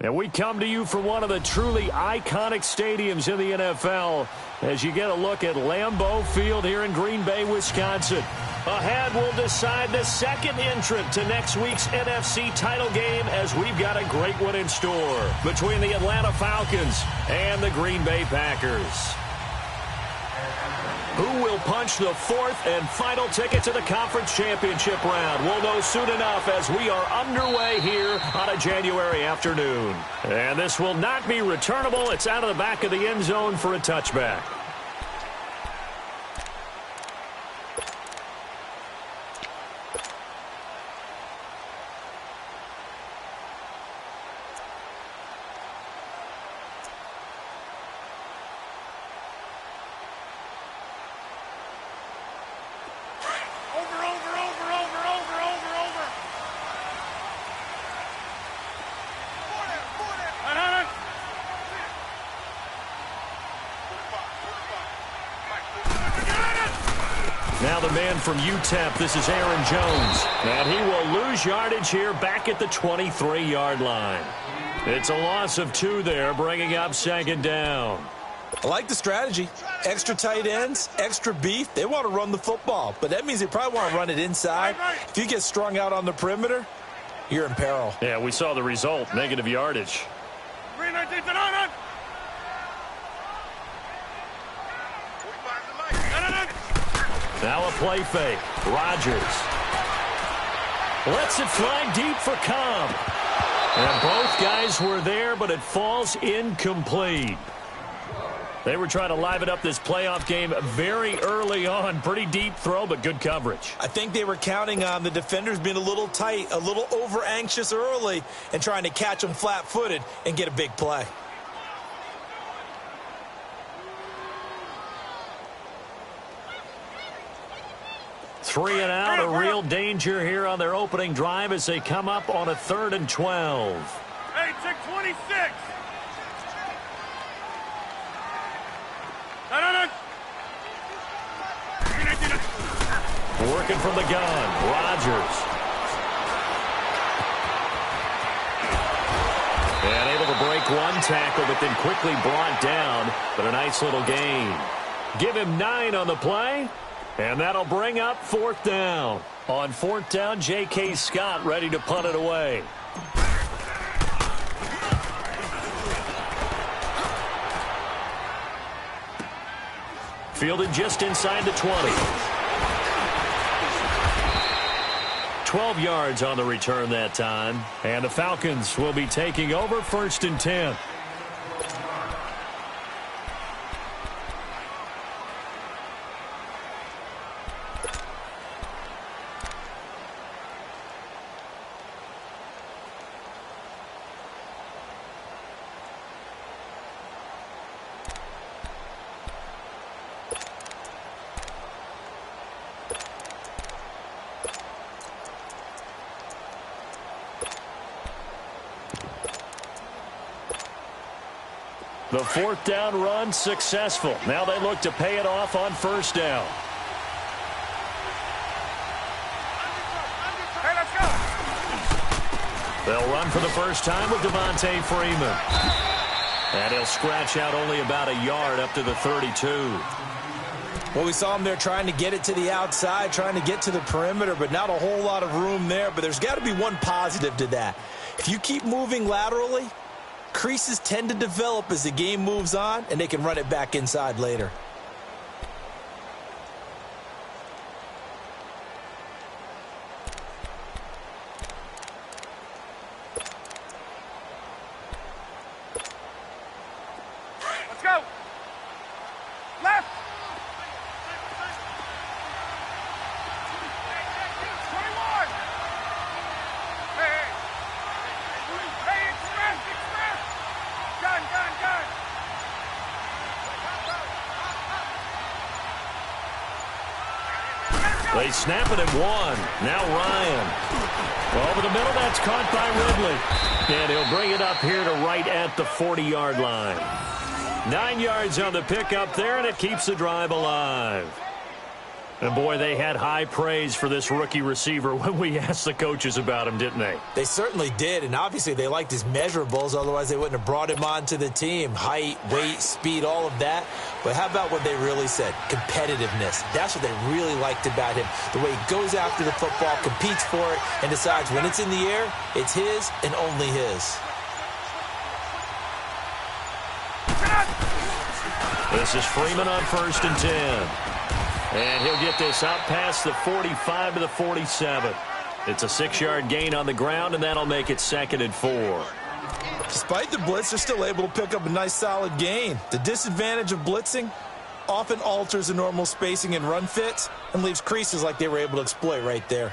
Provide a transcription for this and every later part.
And we come to you from one of the truly iconic stadiums in the NFL as you get a look at Lambeau Field here in Green Bay, Wisconsin. Ahead, we'll decide the second entrant to next week's NFC title game as we've got a great one in store between the Atlanta Falcons and the Green Bay Packers. Who will punch the fourth and final ticket to the conference championship round? We'll know soon enough as we are underway here on a January afternoon. And this will not be returnable. It's out of the back of the end zone for a touchback. Now the man from UTEP, this is Aaron Jones. And he will lose yardage here back at the 23-yard line. It's a loss of 2 there, bringing up second down. I like the strategy. Extra tight ends, extra beef. They want to run the football, but that means they probably want to run it inside. If you get strung out on the perimeter, you're in peril. Yeah, we saw the result, negative yardage. Now a play fake. Rodgers lets it fly deep for Cobb. And both guys were there, but it falls incomplete. They were trying to liven up this playoff game very early on. Pretty deep throw, but good coverage. I think they were counting on the defenders being a little tight, a little over-anxious early, and trying to catch them flat-footed and get a big play. Three and out, a real danger here on their opening drive as they come up on a 3rd and 12. Hey, check 26. Working from the gun, Rodgers. And able to break one tackle, but then quickly brought down. But a nice little gain. Give him 9 on the play. And that'll bring up 4th down. On 4th down, J.K. Scott ready to punt it away. Fielded just inside the 20. 12 yards on the return that time. And the Falcons will be taking over 1st and 10. The 4th down run successful. Now they look to pay it off on 1st down. Hey, let's go. They'll run for the first time with Devontae Freeman. And he'll scratch out only about a yard up to the 32. Well, we saw him there trying to get it to the outside, trying to get to the perimeter, but not a whole lot of room there. But there's got to be one positive to that. If you keep moving laterally, creases tend to develop as the game moves on, and they can run it back inside later. Let's go. Left. 21. Hey. Hey, express. Gun. They snap it at 1. Now Ryan. Over the middle, that's caught by Ridley. And he'll bring it up here to right at the 40-yard line. 9 yards on the pickup there, and it keeps the drive alive. And, boy, they had high praise for this rookie receiver when we asked the coaches about him, didn't they? They certainly did, and obviously they liked his measurables. Otherwise, they wouldn't have brought him onto the team. Height, weight, speed, all of that. But how about what they really said? Competitiveness. That's what they really liked about him. The way he goes after the football, competes for it, and decides when it's in the air, it's his and only his. This is Freeman on 1st and 10. And he'll get this out past the 45 to the 47. It's a 6-yard gain on the ground, and that'll make it 2nd and 4. Despite the blitz, they're still able to pick up a nice, solid gain. The disadvantage of blitzing often alters the normal spacing and run fits and leaves creases like they were able to exploit right there.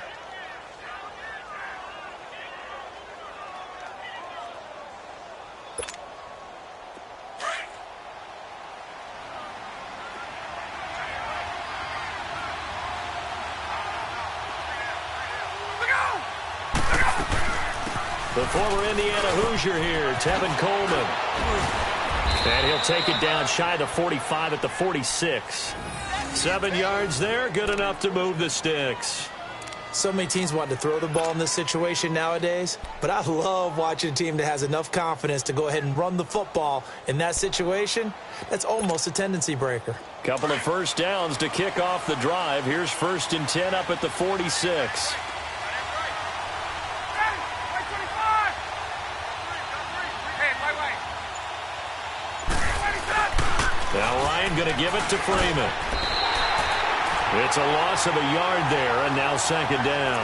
The former Indiana Hoosier here, Tevin Coleman. And he'll take it down shy of the 45 at the 46. 7 yards there, good enough to move the sticks. So many teams want to throw the ball in this situation nowadays, but I love watching a team that has enough confidence to go ahead and run the football in that situation. That's almost a tendency breaker. Couple of first downs to kick off the drive. Here's 1st and 10 up at the 46. Now Ryan going to give it to Freeman. It's a loss of a yard there, and now 2nd down.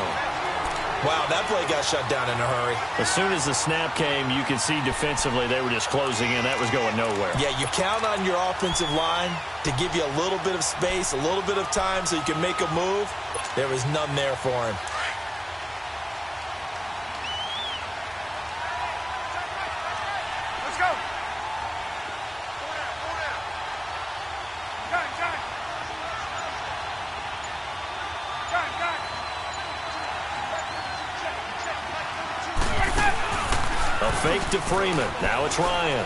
Wow, that play got shut down in a hurry. As soon as the snap came, you can see defensively they were just closing in. That was going nowhere. Yeah, you count on your offensive line to give you a little bit of space, a little bit of time so you can make a move. There was none there for him. Let's go. A fake to Freeman. Now it's Ryan.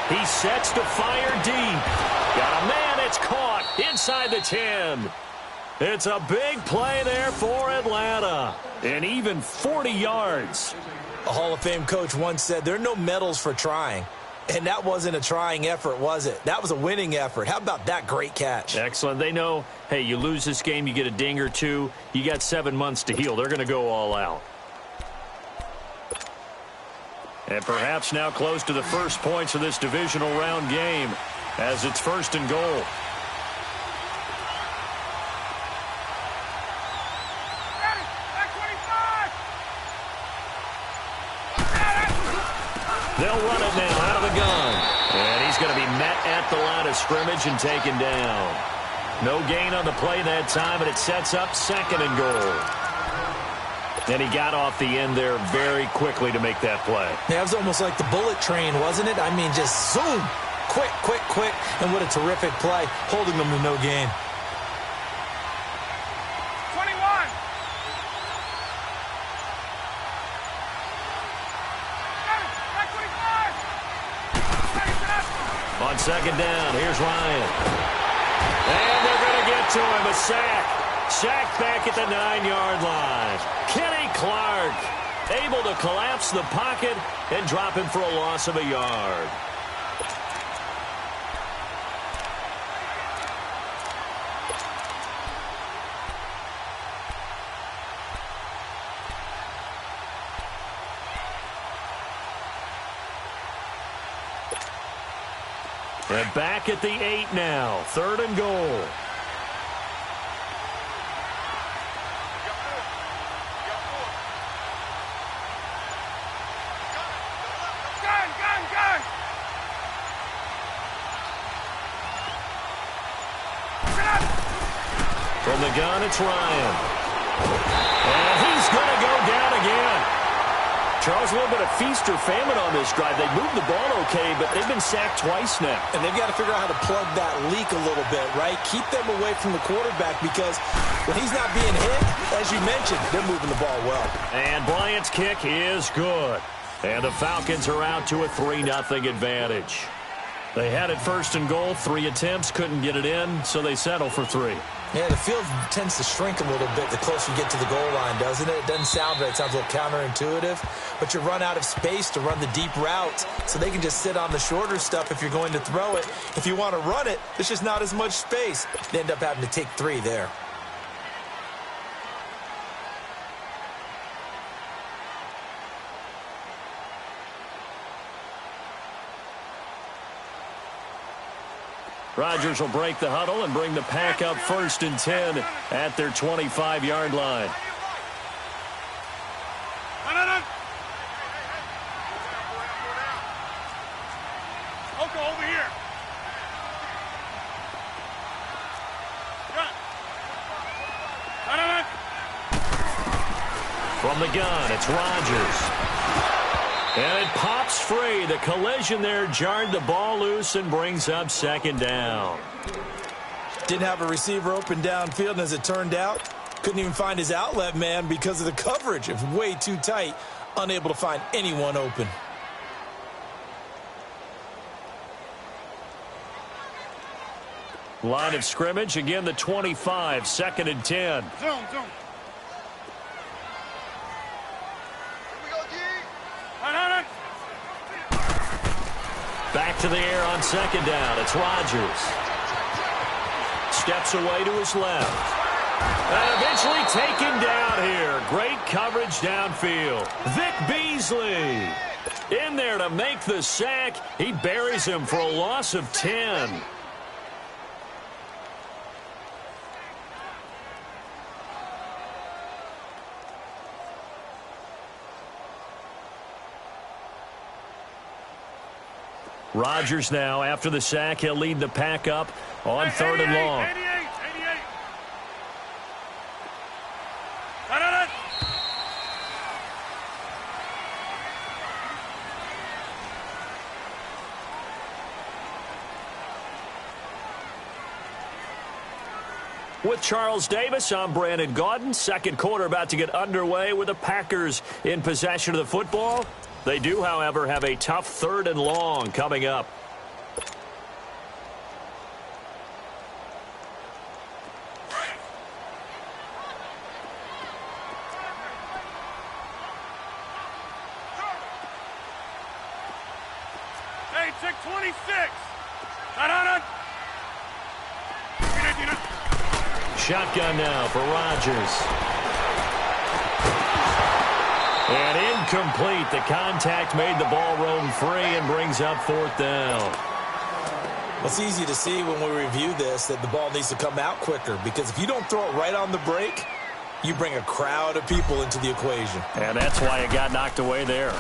He sets to fire deep. Got a man. It's caught inside the 10. It's a big play there for Atlanta. And even 40 yards. A Hall of Fame coach once said, there are no medals for trying. And that wasn't a trying effort, was it? That was a winning effort. How about that great catch? Excellent. They know, hey, you lose this game, you get a ding or two. You got 7 months to heal. They're going to go all out. And perhaps now close to the first points of this divisional round game as it's 1st and goal. They'll run it now out of the gun. And he's going to be met at the line of scrimmage and taken down. No gain on the play that time, and it sets up 2nd and goal. And he got off the end there very quickly to make that play. Yeah, it was almost like the bullet train, wasn't it? I mean, just zoom. Quick, quick, quick. And what a terrific play, holding them to no gain. 21. On 2nd down, here's Ryan. And they're going to get to him, a sack. Sack back at the 9-yard line. Kenny Clark able to collapse the pocket and drop him for a loss of a yard. And back at the 8 now. 3rd and goal. Gun! From the gun, it's Ryan. And he's going to go down again. Charles, a little bit of feast or famine on this drive. They moved the ball okay, but they've been sacked twice now. And they've got to figure out how to plug that leak a little bit, right? Keep them away from the quarterback because when he's not being hit, as you mentioned, they're moving the ball well. And Bryant's kick is good. And the Falcons are out to a 3-0 advantage. They had it first and goal, 3 attempts, couldn't get it in, so they settle for 3. Yeah, the field tends to shrink a little bit the closer you get to the goal line, doesn't it? It doesn't sound right. It sounds a little counterintuitive. But you run out of space to run the deep routes, so they can just sit on the shorter stuff if you're going to throw it. If you want to run it, there's just not as much space. They end up having to take 3 there. Rodgers will break the huddle and bring the pack up 1st and 10 at their 25-yard line. Oko, over here. From the gun, it's Rodgers. And it pops free. The collision there jarred the ball loose and brings up 2nd down. Didn't have a receiver open downfield, and as it turned out, couldn't even find his outlet man because of the coverage. It was way too tight, unable to find anyone open. Line of scrimmage, again the 25, 2nd and 10. Zoom. Back to the air on 2nd down. It's Rodgers. Steps away to his left. And eventually taken down here. Great coverage downfield. Vic Beasley in there to make the sack. He buries him for a loss of 10. Rodgers now, after the sack, he'll lead the pack up on 3rd and long. 88. With Charles Davis, I'm Brandon Gaudin. 2nd quarter about to get underway with the Packers in possession of the football. They do, however, have a tough 3rd and long coming up. Hey, check 26. Shotgun now for Rodgers. And incomplete. The contact made the ball roam free and brings up 4th down. Well, it's easy to see when we review this that the ball needs to come out quicker, because if you don't throw it right on the break, you bring a crowd of people into the equation. And that's why it got knocked away there.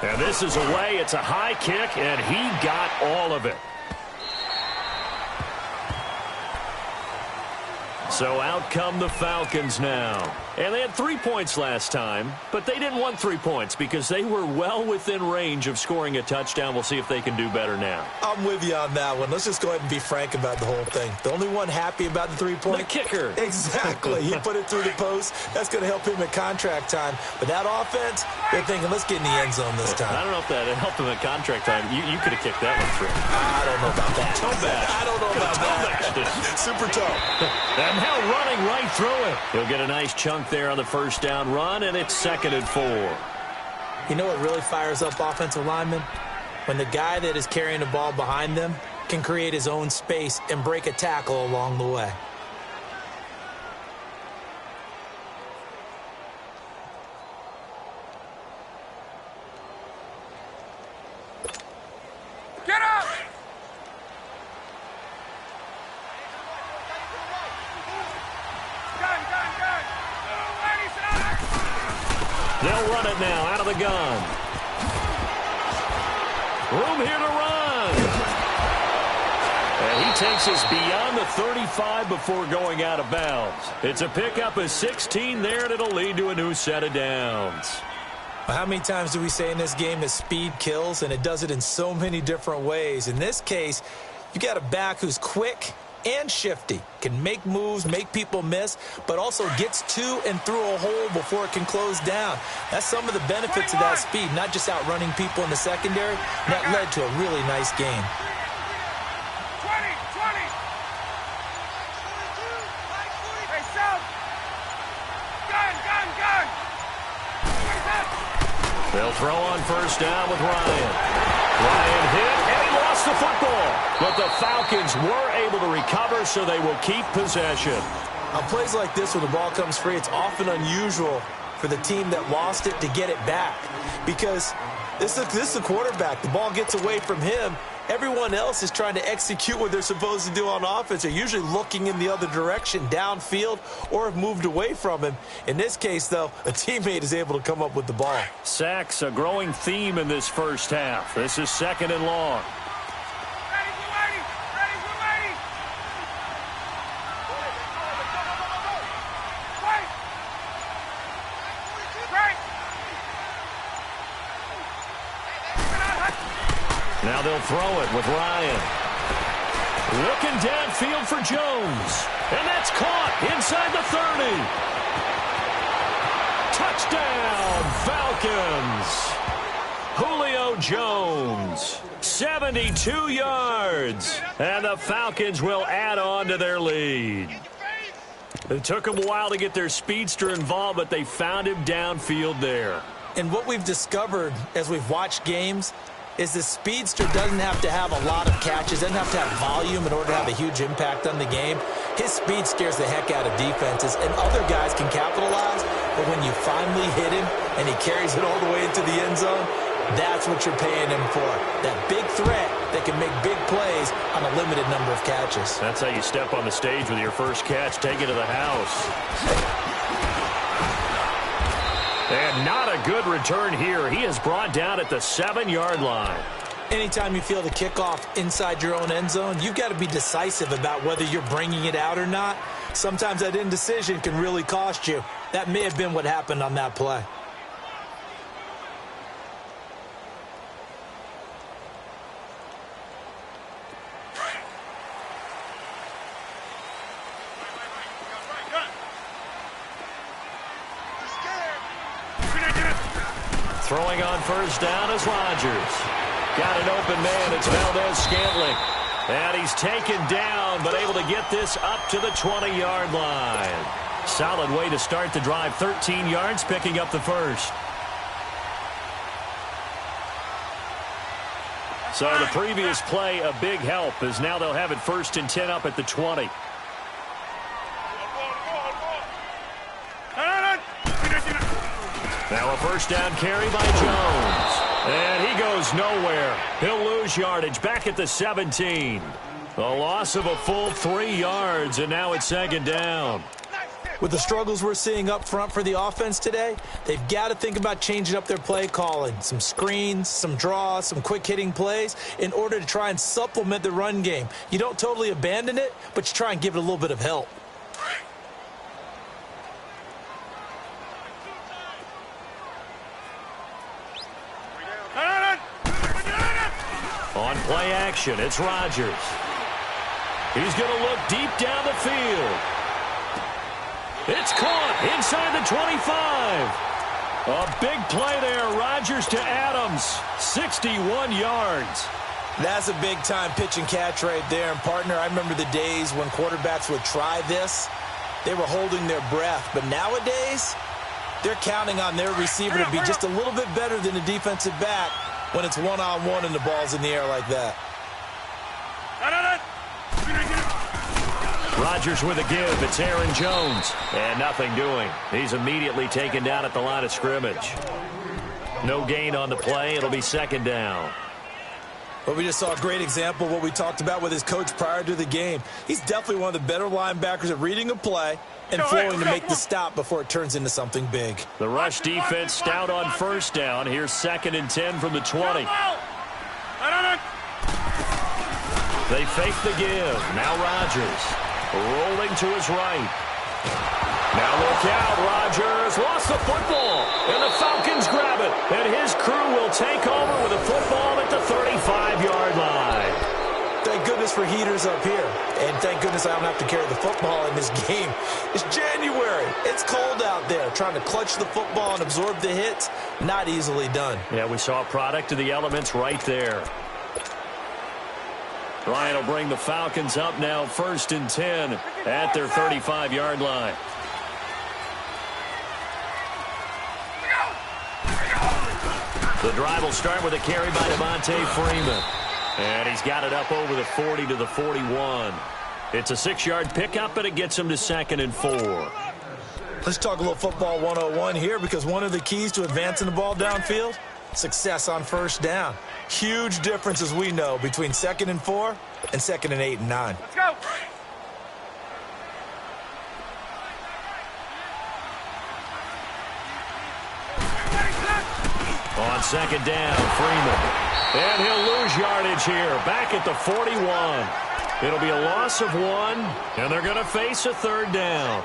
And this is away. It's a high kick, and he got all of it. So out come the Falcons now. And they had 3 points last time, but they didn't want 3 points because they were well within range of scoring a touchdown. We'll see if they can do better now. I'm with you on that one. Let's just go ahead and be frank about the whole thing. The only one happy about the 3-point? The kicker. Exactly. He put it through the post. That's going to help him at contract time. But that offense, they're thinking, let's get in the end zone this time. I don't know if that helped him at contract time. You could have kicked that one through. I don't know about that. Toe bash. I don't know about that. Super toe. And now running right through it. He'll get a nice chunk there on the 1st down run, and it's 2nd and 4. You know what really fires up offensive linemen? When the guy that is carrying the ball behind them can create his own space and break a tackle along the way. Get up! They'll run it now out of the gun. Room here to run. And he takes us beyond the 35 before going out of bounds. It's a pickup of 16 there, and it'll lead to a new set of downs. How many times do we say in this game that speed kills, and it does it in so many different ways? In this case, you got a back who's quick and shifty, can make moves, make people miss, but also gets to and through a hole before it can close down. That's some of the benefits of that speed, not just outrunning people in the secondary. That led to a really nice game. They'll throw on first down with Ryan. Ryan hit, and he lost the football. But the Falcons were able to recover, so they will keep possession. On plays like this, when the ball comes free, it's often unusual for the team that lost it to get it back. Because this is the quarterback. The ball gets away from him. Everyone else is trying to execute what they're supposed to do on offense. They're usually looking in the other direction, downfield, or have moved away from him. In this case, though, a teammate is able to come up with the ball. Sacks, a growing theme in this first half. This is 2nd and long. Now they'll throw it with Ryan. Looking downfield for Jones. And that's caught inside the 30. Touchdown, Falcons. Julio Jones, 72 yards. And the Falcons will add on to their lead. It took them a while to get their speedster involved, but they found him downfield there. And what we've discovered as we've watched games is the speedster doesn't have to have a lot of catches, doesn't have to have volume in order to have a huge impact on the game. His speed scares the heck out of defenses, and other guys can capitalize, but when you finally hit him and he carries it all the way into the end zone, that's what you're paying him for. That big threat that can make big plays on a limited number of catches. That's how you step on the stage with your first catch, take it to the house. And not a good return here. He is brought down at the 7-yard line. Anytime you feel the kickoff inside your own end zone, you've got to be decisive about whether you're bringing it out or not. Sometimes that indecision can really cost you. That may have been what happened on that play. Throwing on first down is Rodgers. Got an open man. It's Valdez-Scantling. And he's taken down, but able to get this up to the 20-yard line. Solid way to start the drive. 13 yards, picking up the first. So the previous play, a big help, as now they'll have it 1st and 10 up at the 20. Now a first down carry by Jones. And he goes nowhere. He'll lose yardage back at the 17. A loss of a full 3 yards, and now it's 2nd down. With the struggles we're seeing up front for the offense today, they've got to think about changing up their play calling. Some screens, some draws, some quick-hitting plays in order to try and supplement the run game. You don't totally abandon it, but you try and give it a little bit of help. On play action, it's Rodgers. He's going to look deep down the field. It's caught inside the 25. A big play there. Rodgers to Adams. 61 yards. That's a big-time pitch and catch right there. And, partner, I remember the days when quarterbacks would try this. They were holding their breath. But nowadays, they're counting on their receiver to be just a little bit better than the defensive back when it's one-on-one and the ball's in the air like that. Rodgers with a give. It's Aaron Jones. And nothing doing. He's immediately taken down at the line of scrimmage. No gain on the play. It'll be 2nd down. But we just saw a great example of what we talked about with his coach prior to the game. He's definitely one of the better linebackers at reading a play and flowing to make the stop before it turns into something big. The rush defense stout on first down. Here's 2nd and 10 from the 20. They fake the give. Now Rodgers rolling to his right. Now look out. Rodgers lost the football. And the Falcons grab it. And his crew will take over with a football at the 35-yard line. Thank goodness for heaters up here. And thank goodness I don't have to carry the football in this game. It's January. It's cold out there. Trying to clutch the football and absorb the hits, not easily done. Yeah, we saw a product of the elements right there. Ryan will bring the Falcons up now 1st and 10 at their 35-yard line. The drive will start with a carry by Devontae Freeman. And he's got it up over the 40 to the 41. It's a 6-yard pickup, and it gets him to 2nd and 4. Let's talk a little football 101 here, because one of the keys to advancing the ball downfield, success on first down. Huge difference, as we know, between 2nd and 4 and 2nd and 8 and 9. Let's go. On 2nd down, Freeman. And he'll lose yardage here, back at the 41. It'll be a loss of 1, and they're going to face a 3rd down.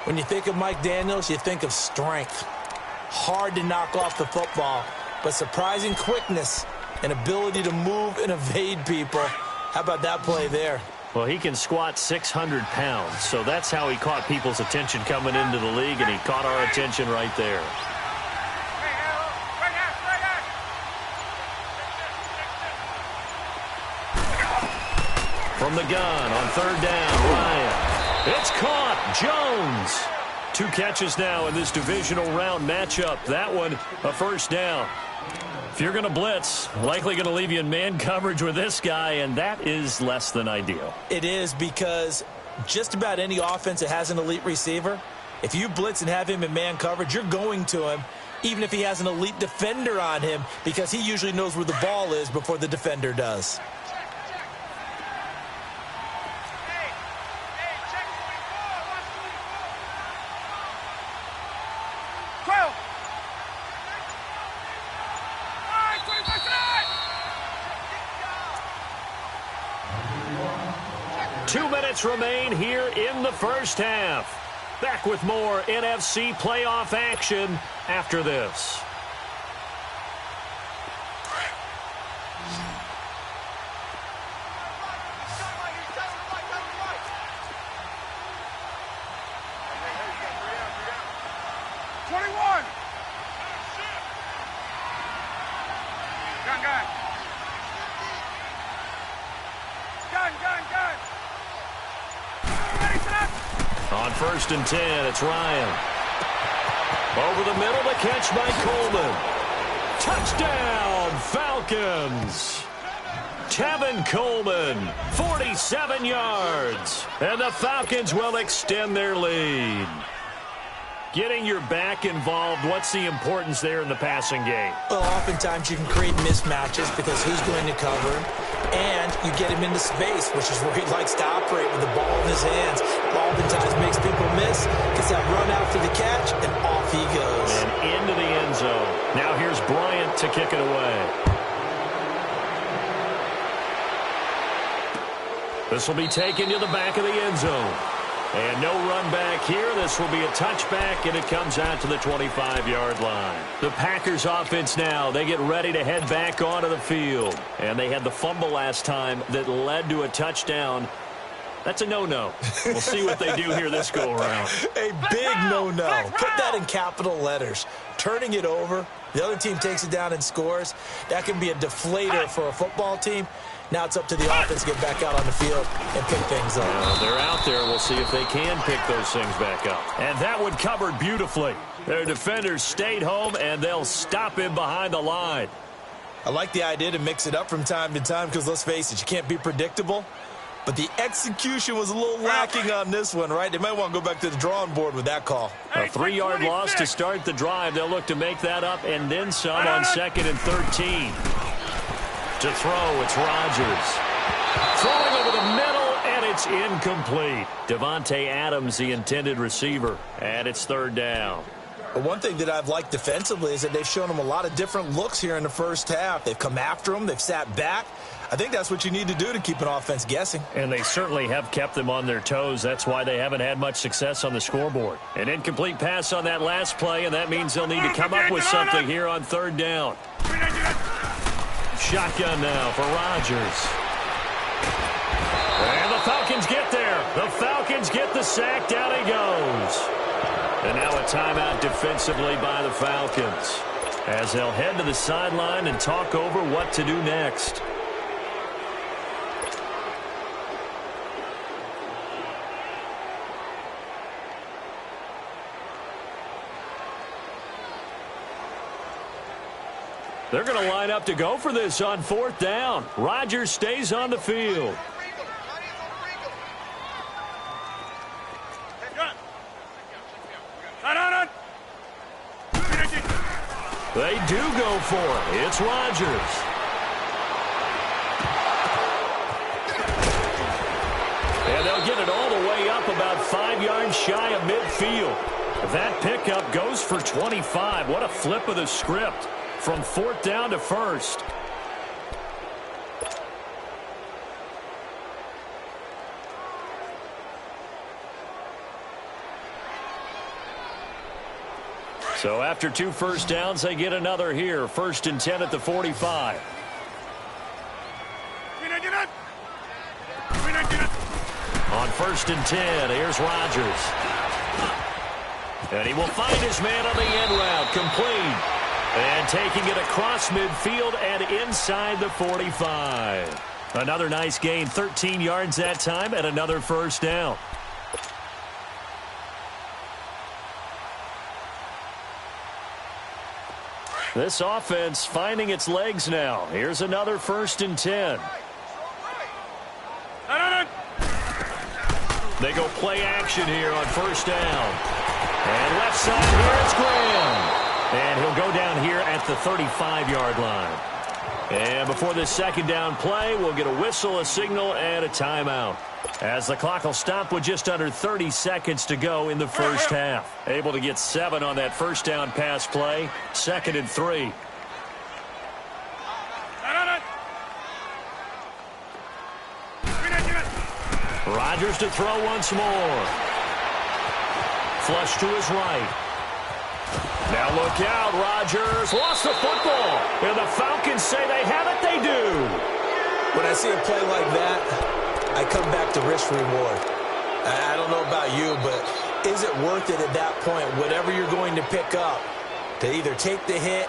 When you think of Mike Daniels, you think of strength. Hard to knock off the football, but surprising quickness and ability to move and evade people. How about that play there? Well, he can squat 600 pounds, so that's how he caught people's attention coming into the league, and he caught our attention right there. From the gun on 3rd down, Ryan. It's caught. Jones. 2 catches now in this divisional round matchup. That one, a 1st down. If you're going to blitz, likely going to leave you in man coverage with this guy, and that is less than ideal. It is, because just about any offense that has an elite receiver, if you blitz and have him in man coverage, you're going to him, even if he has an elite defender on him, because he usually knows where the ball is before the defender does. Remain here in the first half. Back with more NFC playoff action after this. On 1st and 10, it's Ryan. Over the middle, the catch by Coleman. Touchdown, Falcons. Tevin Coleman, 47 yards. And the Falcons will extend their lead. Getting your back involved, what's the importance there in the passing game? Well, oftentimes you can create mismatches because who's going to cover him, and you get him into space, which is where he likes to operate with the ball in his hands. Oftentimes makes people miss, gets that run out for the catch, and off he goes. And into the end zone. Now here's Bryant to kick it away. This will be taken to the back of the end zone. And no run back here. This will be a touchback, and it comes out to the 25-yard line. The Packers offense now, they get ready to head back onto the field. And they had the fumble last time that led to a touchdown. That's a no-no. We'll see what they do here this go-around. A big no-no. Put that in capital letters. Turning it over, the other team takes it down and scores. That can be a deflator for a football team. Now it's up to the offense to get back out on the field and pick things up. Well, they're out there. We'll see if they can pick those things back up. And that one covered beautifully. Their defenders stayed home, and they'll stop him behind the line. I like the idea to mix it up from time to time because, let's face it, you can't be predictable. But the execution was a little lacking on this one, right? They might want to go back to the drawing board with that call. A 3-yard loss to start the drive. They'll look to make that up and then some on 2nd and 13. To throw, it's Rodgers. Throwing over the middle, and it's incomplete. Devontae Adams, the intended receiver, and it's 3rd down. But one thing that I've liked defensively is that they've shown them a lot of different looks here in the first half. They've come after them. They've sat back. I think that's what you need to do to keep an offense guessing. And they certainly have kept them on their toes. That's why they haven't had much success on the scoreboard. An incomplete pass on that last play, and that means they'll need to come up with something here on 3rd down. Shotgun now for Rodgers. And the Falcons get there. The Falcons get the sack. Down he goes. And now a timeout defensively by the Falcons, as they'll head to the sideline and talk over what to do next. They're going to line up to go for this on 4th down. Rodgers stays on the field. They do go for it. It's Rodgers. And they'll get it all the way up about 5 yards shy of midfield. That pickup goes for 25. What a flip of the script from 4th down to 1st. So after 2 first downs, they get another here. 1st and 10 at the 45. On 1st and 10, here's Rodgers. And he will find his man on the end route, complete. And taking it across midfield and inside the 45. Another nice gain, 13 yards that time, and another 1st down. This offense finding its legs now. Here's another 1st and 10. They go play action here on 1st down. And left side here, it's Graham. And he'll go down here at the 35-yard line. And before this 2nd down play, we'll get a whistle, a signal, and a timeout. As the clock will stop with just under 30 seconds to go in the 1st half. Able to get 7 on that 1st down pass play. 2nd and 3. Rodgers to throw once more. Flush to his right. Now look out, Rodgers lost the football. And the Falcons say they have it, they do. When I see a play like that, I come back to risk reward. I don't know about you, but is it worth it at that point, whatever you're going to pick up, to either take the hit,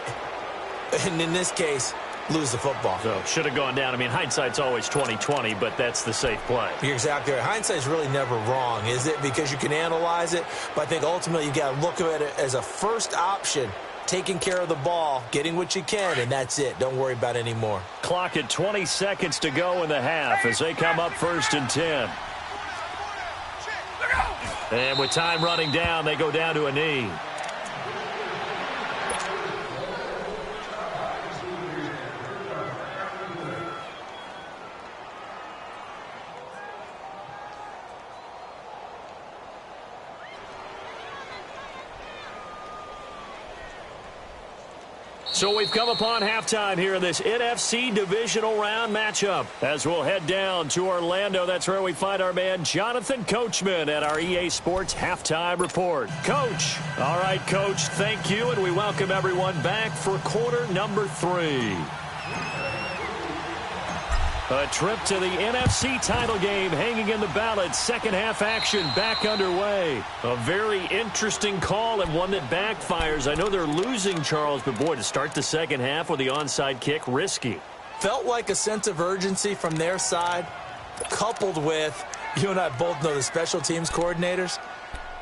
and in this case, lose the football? So should have gone down. I mean, hindsight's always 20/20, but that's the safe play. You're exactly right. Hindsight's really never wrong, is it? Because you can analyze it, but I think ultimately you got to look at it as a first option, taking care of the ball, getting what you can, and that's it. Don't worry about any more. Clock at 20 seconds to go in the half as they come up 1st and 10. And with time running down, they go down to a knee. So we've come upon halftime here in this NFC divisional round matchup. As we'll head down to Orlando, that's where we find our man Jonathan Coachman at our EA Sports Halftime Report. Coach. All right, Coach, thank you, and we welcome everyone back for quarter number 3. A trip to the NFC title game hanging in the balance. 2nd half action back underway. A very interesting call and one that backfires. I know they're losing, Charles, but boy, to start the 2nd half with the onside kick, risky. Felt like a sense of urgency from their side, coupled with, you and I both know the special teams coordinators.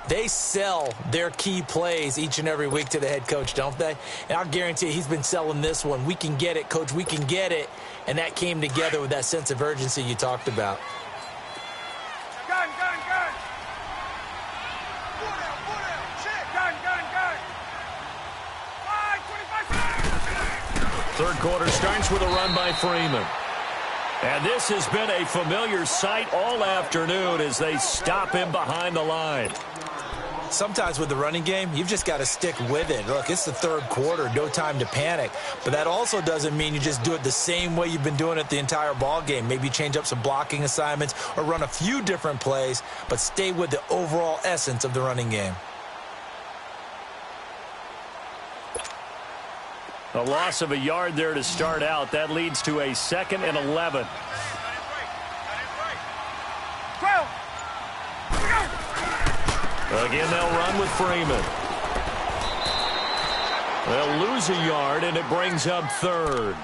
They sell their key plays each and every week to the head coach, don't they? And I'll guarantee you he's been selling this one. We can get it, Coach. We can get it. And that came together with that sense of urgency you talked about. Gun. Check. Gun. 5, 25. 3rd quarter starts with a run by Freeman. And this has been a familiar sight all afternoon as they stop him behind the line. Sometimes with the running game, you've just got to stick with it. Look, it's the 3rd quarter, no time to panic. But that also doesn't mean you just do it the same way you've been doing it the entire ball game. Maybe change up some blocking assignments or run a few different plays, but stay with the overall essence of the running game. A loss of a yard there to start out. That leads to a 2nd and 11. Again, they'll run with Freeman. They'll lose a yard, and it brings up 3rd.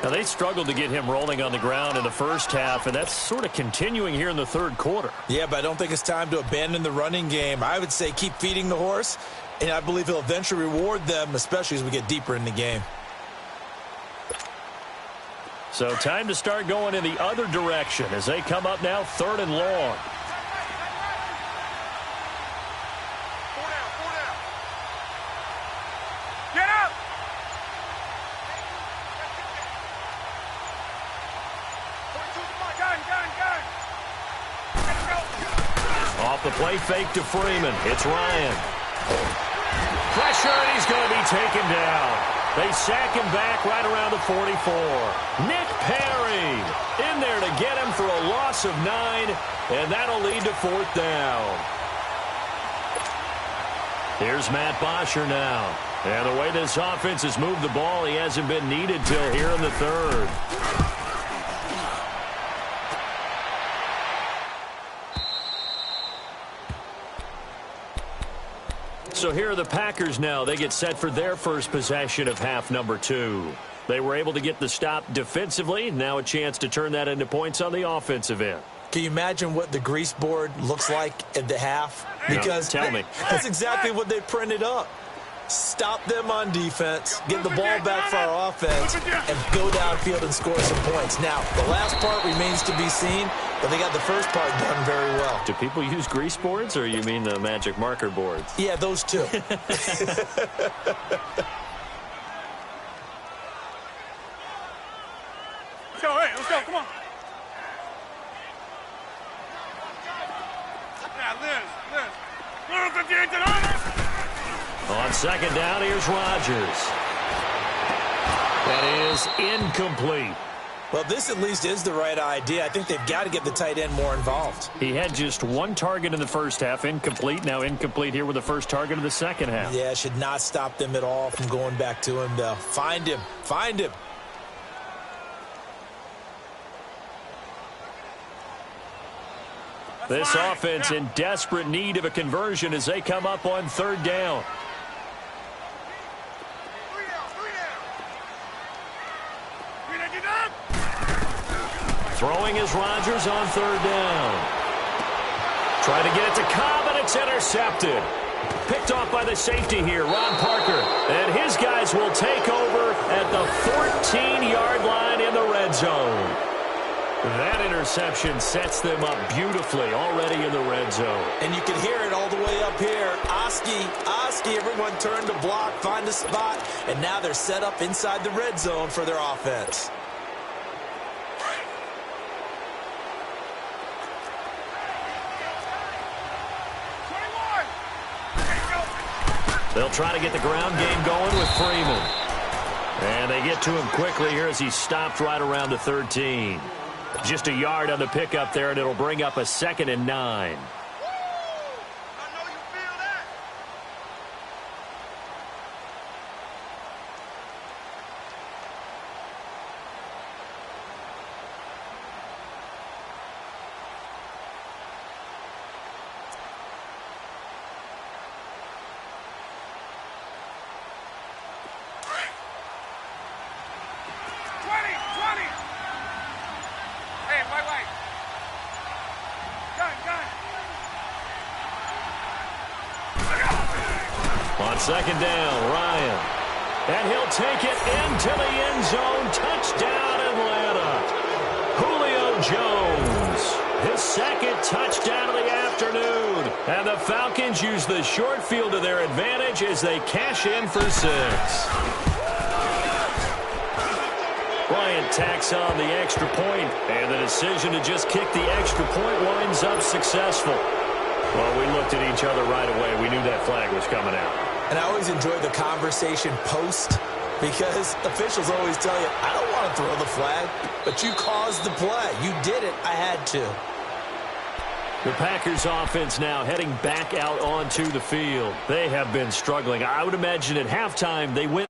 Now, they struggled to get him rolling on the ground in the 1st half, and that's sort of continuing here in the 3rd quarter. Yeah, but I don't think it's time to abandon the running game. I would say keep feeding the horse, and I believe he'll eventually reward them, especially as we get deeper in the game. So time to start going in the other direction as they come up now 3rd and long. Get up! Gun! Let's go! Off the play fake to Freeman. It's Ryan. Pressure, and he's going to be taken down. They sack him back right around the 44. Nick Perry in there to get him for a loss of 9, and that'll lead to 4th down. Here's Matt Bosher now. And the way this offense has moved the ball, he hasn't been needed till here in the 3rd. So here are the Packers now. They get set for their first possession of half number 2. They were able to get the stop defensively. Now a chance to turn that into points on the offensive end. Can you imagine what the grease board looks like at the half? Because tell me. That's exactly what they printed up. Stop them on defense, get the ball back for our offense, and go downfield and score some points. Now, the last part remains to be seen, but they got the first part done very well. Do people use grease boards, or you mean the magic marker boards? Yeah, those two. Let's go, come on. On 2nd down, here's Rodgers. That is incomplete. Well, this at least is the right idea. I think they've got to get the tight end more involved. He had just 1 target in the first half, incomplete. Now incomplete here with the first target of the second half. Yeah, should not stop them at all from going back to him, though. Find him. Find him. This offense in desperate need of a conversion as they come up on 3rd down. Throwing is Rodgers on 3rd down. Trying to get it to Cobb, and it's intercepted. Picked off by the safety here, Ron Parker. And his guys will take over at the 14-yard line in the red zone. That interception sets them up beautifully already in the red zone. And you can hear it all the way up here. Oski, everyone turned to block, find a spot, and now they're set up inside the red zone for their offense. They'll try to get the ground game going with Freeman. And they get to him quickly here as he's stopped right around the 13. Just a yard on the pickup there, and it'll bring up a 2nd and 9. On 2nd down, Ryan. And he'll take it into the end zone. Touchdown, Atlanta. Julio Jones. His 2nd touchdown of the afternoon. And the Falcons use the short field to their advantage as they cash in for 6. Bryant tacks on the extra point, and the decision to just kick the extra point winds up successful. Well, we looked at each other right away. We knew that flag was coming out. And I always enjoy the conversation post because officials always tell you, I don't want to throw the flag, but you caused the play. You did it. I had to. The Packers offense now heading back out onto the field. They have been struggling. I would imagine at halftime they went